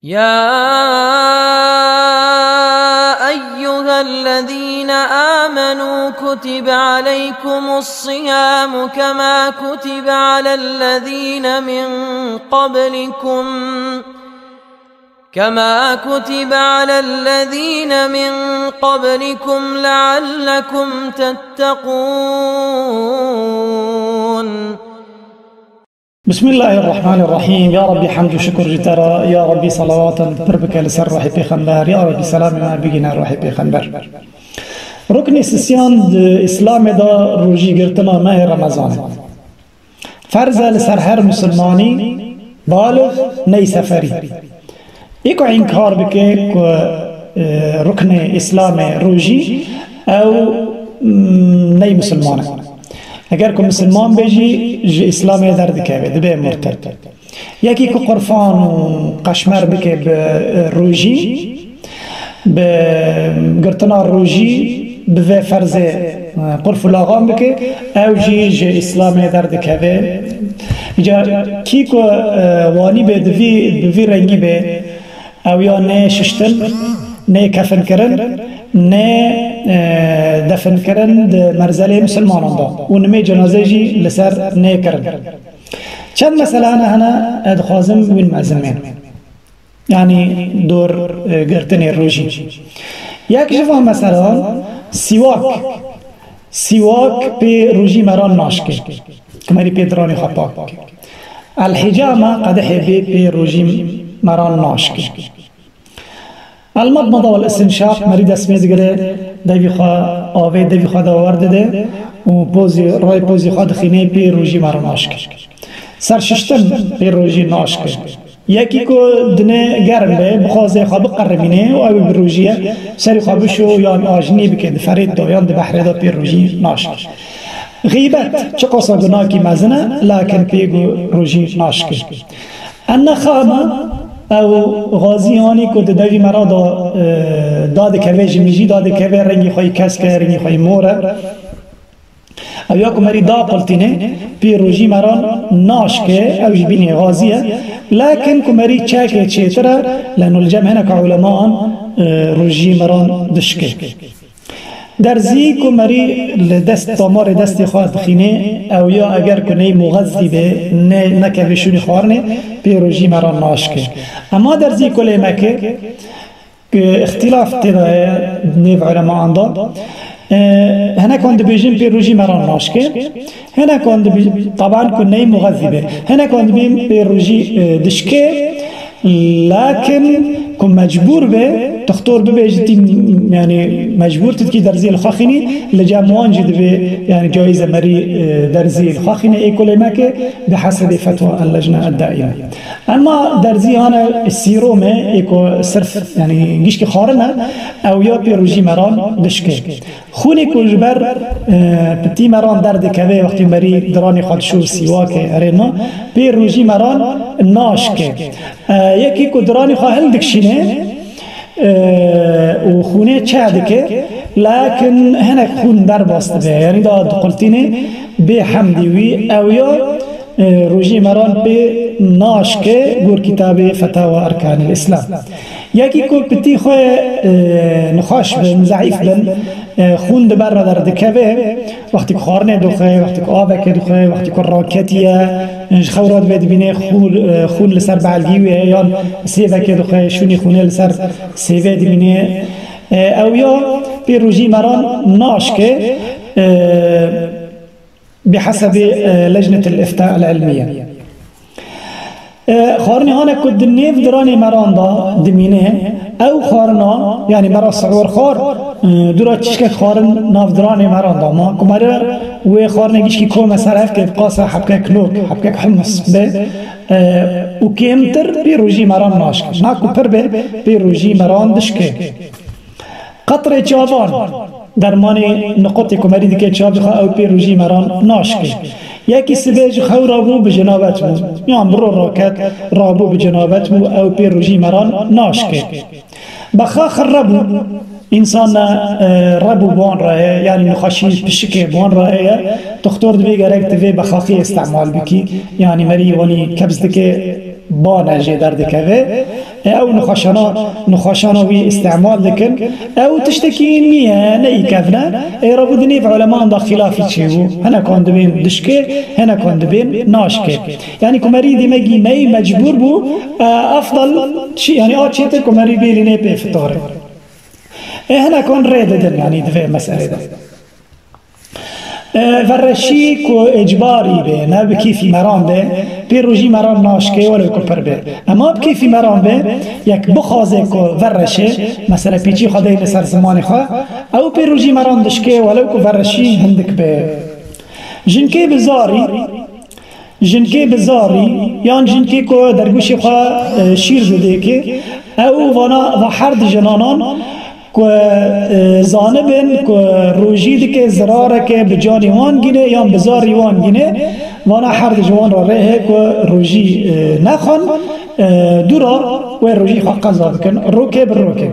يا أيها الذين آمنوا كتب عليكم الصيام كما كتب على الذين من قبلكم لعلكم تتقون. بسم الله الرحمن الرحيم. يا ربي حمد وشكر جترا، يا ربي صلوات بربك لسر روحي بيخنبر، يا ربي سلام ما بيجينا روحي بيخنبر. ركن اسيان اسلام دا روجي قرتنا ماه رمضان فرض لسر هر مسلماني بالغ ني سفري ايكو انكار بك ركن اسلام روجي او ني مسلمان. اگر کو مسلمان بیجی جو اسلامی درد که دبی مرتد یکی کو قرفان و قشمر بکه روجی بگرتنا روجی به فرض قرف لاغام بکه او جی جو اسلامی درد که جا کی کو وانی به دوی رنگی به او یا نه ششتن نه کفن کرن نه دفن کرن مرزله مسلمانان دا و نمی جنازه جی لسر نه کرن. چند مسئله هنا ادخوازم وین معزمین یعنی دور گرتن روجی. یک جوه مثلا سواک پی روجی مران ناشکه کمری پی درانی خطاک الحجامه قدح پی روجی مران ناشکه المضمضه والاستنشاق مريض اسميز قال دبي خا آوي دبي خا داورد ده و بوزي راي بوزي خا دخينه بي روجي مار ناشك سرششتن بي روجي ناشك يكي كو دنه گرم به بخوازه خا بقرمينه و او بروجيه سري خا بشو يان اجني بكد فريد دو يان بحر دا بي روجي ناشك غيبت چقوسا گناه کی مزنه لكن بيگو روجي ناشك النخامه او غازیانی که دوی مرا داد که جمیجی داد که رنگی خواهی کس که رنگی خواهی موره او یا که مری دا پلتینه پی روژی مرا ناش که او جبینی غازیه لیکن که مری چاکه چیتره لانو الجمع هنک علمان روژی مرا دشکه درزی که مری لدست تامار دست خواهد بخینه او یا اگر که نی مغذی به نکوشونی خوارنه پی روژی مرا ناشکه. اما درزی که لیمکه که اختلاف تدای نیو علماء اندا هنه کند بیجیم پی روژی مرا ناشکه هنه کند بیجیم طبعا که نی مغذی به هنه کند بیجیم پی روژی دشکه لكن كم مجبور به تختار ببيجتي يعني مجبور تدكي درزي الخاخني لجاموان جد به يعني جائزة مري درزي الخاخني ايكول ماك بحسب فتوى اللجنة الدائمة. اما درزي انا السيرومه ايكو صرف يعني جيش كي خارنا او يا بيروجي مران دشكه خوني كوجبر بتي مران درد كبه وقت مري دراني خد شو سواك ارينا بيروجي مران ناشكه یکی کدرانی خواهل دکشینه و خونه چه دکه لكن هناك خون در باسته به یعنی دا قلتینه به حمدیوی او یا روجی مران به ناشکه گور کتاب فتاوى ارکان الاسلام یکی که پتی خواه نخاش بن ضعیف بن خون دبر در دکه وقتی که خارنه دخه وقتی که آبکه دخه وقتی که راکتیه خورات بید بینه خون لسر بعلگیوه یا سیوه که دخه شونی خونه لسر سیوه دی بینه او یا پی روجی مران ناشکه بحسب لجنة الإفتاء العلمية خارني هانا كد النيف دراني مران دا دمينه او خارنا يعني مرا صعور خار درا تشكك خارن ناف دراني مران دا ما كمارا و خارنا جيش كي كوم مسار هفك بقاسا حبكك نوك حبكك حمص به و كيمتر بي روجي مران ناشك ناكو پر بي روجي مران دشكه قطر جابان درمانی نقطه کمری دیگه چاب خوا او پی روجی مران ناشکه یکی سبیج خو رابو بجنابت مو یا برو راکت رابو بجنابت مو او پی روجی مران ناشکه بخا خربو انسان ربو بان راه یعنی نخاشی پشکه بان راه تختار دوی گرک دوی بخاخی استعمال بکی یعنی مری وانی کبز دکه با نجی درد که او نخاشانا وی استعمال دکن او تشتکی نیه نی کفنه را بودنی و علمان دا خلافی چی بو هنه کند بین دشکه هنه کند بین ناشکه یعنی کمری دیمگی نی مجبور بو افضل چی یعنی آچی تر کمری بیلی نی پی فتاره هنه کن رید دن یعنی دوی مسئله ده ورشی کو اجباری به نه بکیفی مرام به پیروژی مرام ناشکه ولو کو پر به اما بکیفی مرام به یک بخوازه کو ورشه مثلا پیچی خدای لسر زمان خواه او پیروژی مرام دشکه ولو کو ورشی هندک به جنکی بزاری یان جنکی کو درگوشی خواه شیر زده که او و حرد جنانان که زانبن که روژی که زراره که بجانی وان گینه یا بزاری وان گینه وانا حرد جوان را ره که روژی نخوان دورا و روژی خواه قضا بکن روکه بر روکه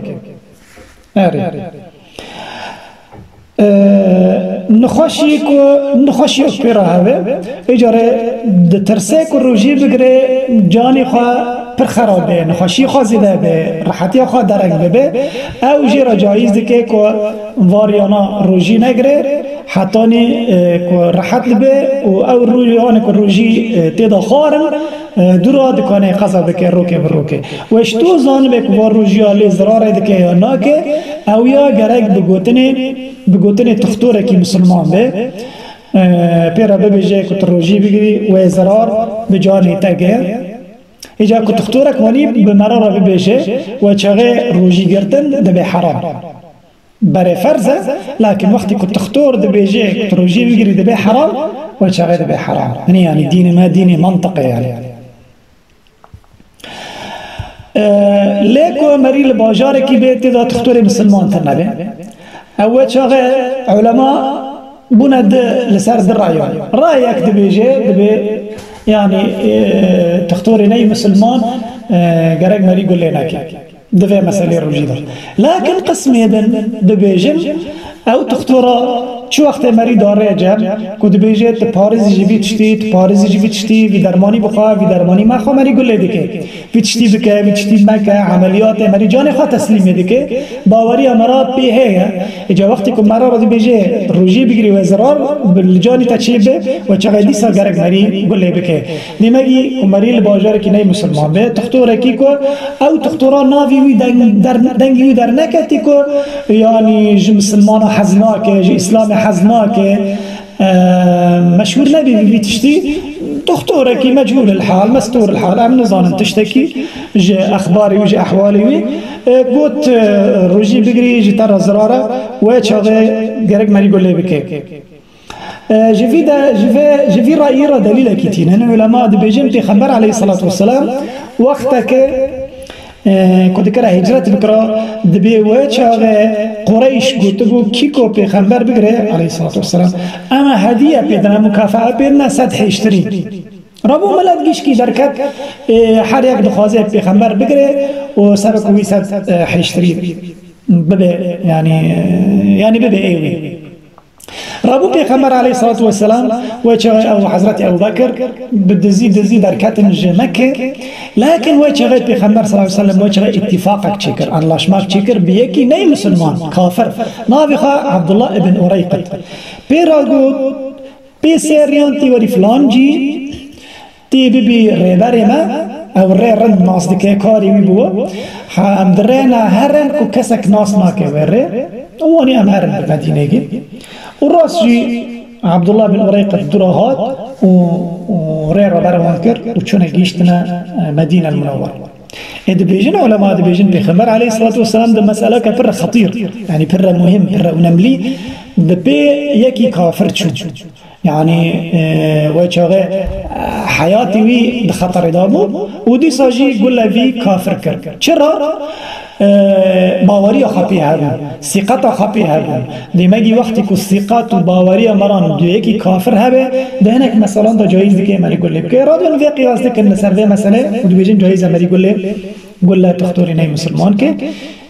نخوشی اکپیرا هوه اجاره ترسه که روژی بگره جانی خواه پر خرابه نخوشی خواه زیده به راحتی خواه درک ببه او جیرا جایز دکه که واریانا روژی نگره حتی که راحت لبه او رویانه که روژی تیدا خوارن دورا دکانه قضا بکه روکه بر روکه و اشتو زانبه که وار روژی آلی زراره دکه یا ناکه او یا گرک بگوتنه تختوره که مسلمان به پیرا ببیجه که روژی بگیری و زرار بجانی تگه ایجا که تختورک وانی به مرارا ببیجه و چغه روژی گرتن دبی حرام برای فرضه لكن وقتی که تختور دبیجه که روژی بگیری دبی حرام و چغه دبی حرام یعنی دین ما دین منطقه یعنی لیکو مریل باجاره کی بیتی دا تختور مسلمان تر نبی او چغه علماء بوند لسر در رأيك دبيجي دبي يعني تختوري ني مسلمان قرق مري قول لنا كي دفع مسألة رجيدة لكن قسمي دبيجي او تختورا چو وقت مری داره جب کد بیجه پارزی جوی تشتی وی درمانی بخواه وی درمانی مخواه مری گله دیگه وی تشتی بکه وی تشتی مکه عملیات مری جان خواه تسلیم دیگه باوری امرات بیه اجا وقتی که مرا را دی بیجه روژی بگیری و زرار بالجانی تچیبه و چقدر دیسا گرگ مری گله بکه نمگی مری لباجار که نی مسلمان به تختوره کی کو او تختورا ناوی وی دنگی وی در نکتی کو یعنی مسلمان حزناکه اسلام حزناك مشهور نبي بتشتي دكتورك مجهول الحال مستور الحال عم نظام تشتكي جاء اخباري وجاء احوالي قلت روجي بقري جي ترى زراره وشغل قرق مري يقول لي بك جفي رأي دليل كتير هنا علماء بيجن في خبر عليه الصلاة والسلام وقتك كنت كره هجرت بكرة دبي وجه قريش قلت له كيكو بيخمر بقرة عليه الصلاة والسلام أما هدية بيدنا مكافأة بيدنا سطح يشتري ربو ملاد جيش كي دركت حريق دخوازه بيخمر بقرة وسبك ويسد حيشتري ببي يعني ببي ايوي رابو پیغمبر علیه الصلاة والسلام وچه او حضرت ابو بکر بدزی درکت مکه لكن وچه پیغمبر صلی الله علیه وسلم وچه اتفاقک چکر انلاشماک چکر بیکی نی مسلمان کافر ناویخا عبدالله ابن اریقط پیراگو پی سیریان وری فلان جی تی بی ریبری ما او ری رند ناس دکه کاری بی بو هم درنا هرن کو کسک ناس ناکه وری وانی هم هرن بمدینه گی وراس جي عبد الله بن أريقط دراهات وريرا بروانكر وشونا جيشتنا مدينة المنورة إذا بيجن علماء إذا بيجن بيخمر عليه الصلاة والسلام ده مسألة كبر خطير يعني بر مهم بر ونملي ببي يكي كافر شو يعني وجهه حياتي وي بخطر دامو ودي ساجي يقول له في كافر كر شرا باوري خبي هبون ثقة خبي هبون دماغي وقتي كو ثقة وباوري مران دويكي كافر هبه ده هناك مثلا ده جايز دكي مري يقول لك راديو في قياس دك النسر ده مثلا ودي بيجن جايز مري يقول له تختاري ناي مسلمان كي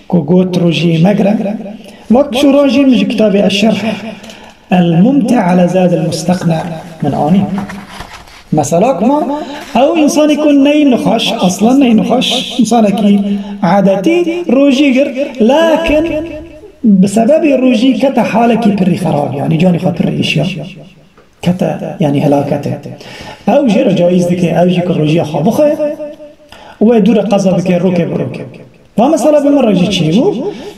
كو قوت روجي مقرا وقت شو روجي من كتاب الشرح الممتع على زاد المستقنع من آني مثلا كما او انسان يكون ني نخش اصلا ني نخش انسان كي عادتي روجي قر لكن بسبب الروجي كتا حالك بري خراب يعني جاني خاطر اشياء كتا يعني هلاكته او جرى جايز دكي او جيك الروجي خابخه ودور قضا بك روكه بروكه ومثلا بمره جي تشيبو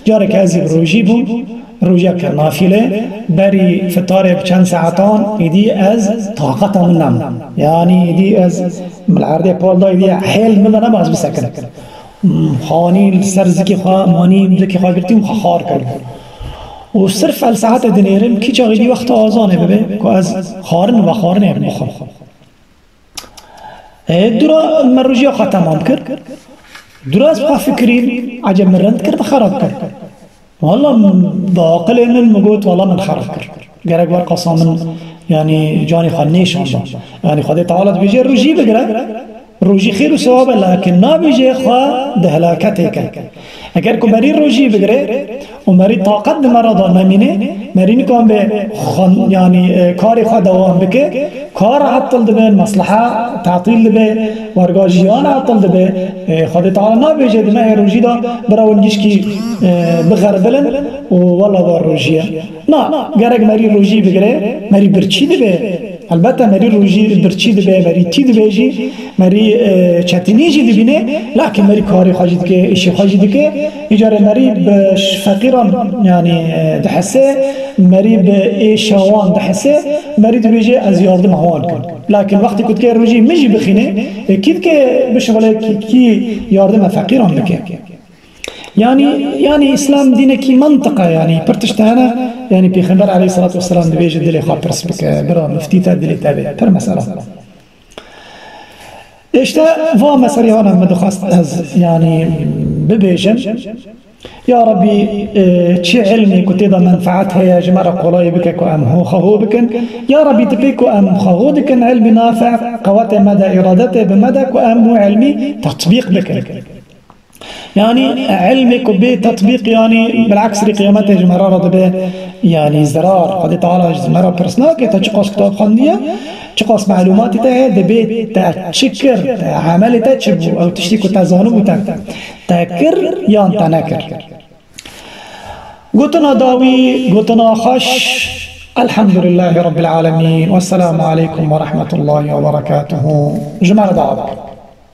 جارك ازي بروجي بو روجا كنافله بري فطار بچند ساعتان يدي از طاقه منم يعني يدي از بالعرض بولدا يدي حيل مدنا باز بسكن خاني سرزكي خا ماني ملكي خاطرتي خار كرد وصرف الساعات دنيرم كي جاغي وقت آزانه ببه كو از خارن و خارن ابن بخور درا مروجي خا تمام كر درا از بخا فكرين عجب مرند كر بخراب كر والله باقل من مقوت والله من خراب كر قرق ورقصا من يعني جاني خانيش يعني خدي تعالى بيجي روجي بقرا روجي خير وثواب لكن ما بيجي خا دهلاكتك اگر کو مری روجی بگره و مری طاقت مرض نمینه مری نکام به يعني کار خود دوام بکه کار عطل دبه مصلحه تعطیل دبه ورگاجیان عطل دبه خود تعالی نبیجه دمه روجی دا براونجیش کی بغربلن و والله دار روجیه نه گرگ مری روجی بگره مری برچی دبه البته مری روجی برچی دبه مری تی دبه جی مری چتینی جی دبینه لكن مری کاری خواجی دکه اشی خواجی دکه إجارة مريب فقيرا يعني دحسه مريب إيشوان دحسه مريد بيجي أزيارد مهوان كن لكن وقت كنت كي روجي مجي بخينه كيف كي بشغله كي ياردم فقيرا بك يعني إسلام دينه كي منطقة يعني برتشتهنا يعني بيخنبر عليه الصلاة والسلام بيجي دلي خابرس بك برا مفتيتا دلي تابع پر مسألة اشتا فا مسألة هانا مدخست از يعني ببيجن يا ربي تشي علمي كتيدا منفعتها يا جماعة قولاي بك كأم هو خهو بكن يا ربي تبيكو أم خهو دكن علمي نافع قوات مدى إرادته بمدى كأم هو علمي تطبيق بكن يعني علمك بتطبيق يعني بالعكس لقيامته جماعة رضا يعني زرار قد تعالى جماعة برسناك تشقص كتاب خاندية تشقص معلومات تاه دبيت تشكر عمل تشبو أو تشتيك تزانو تذكر يا تنكر قلتنا داوي قلتنا خش الحمد لله رب العالمين والسلام عليكم ورحمة الله وبركاته جماعة دعوة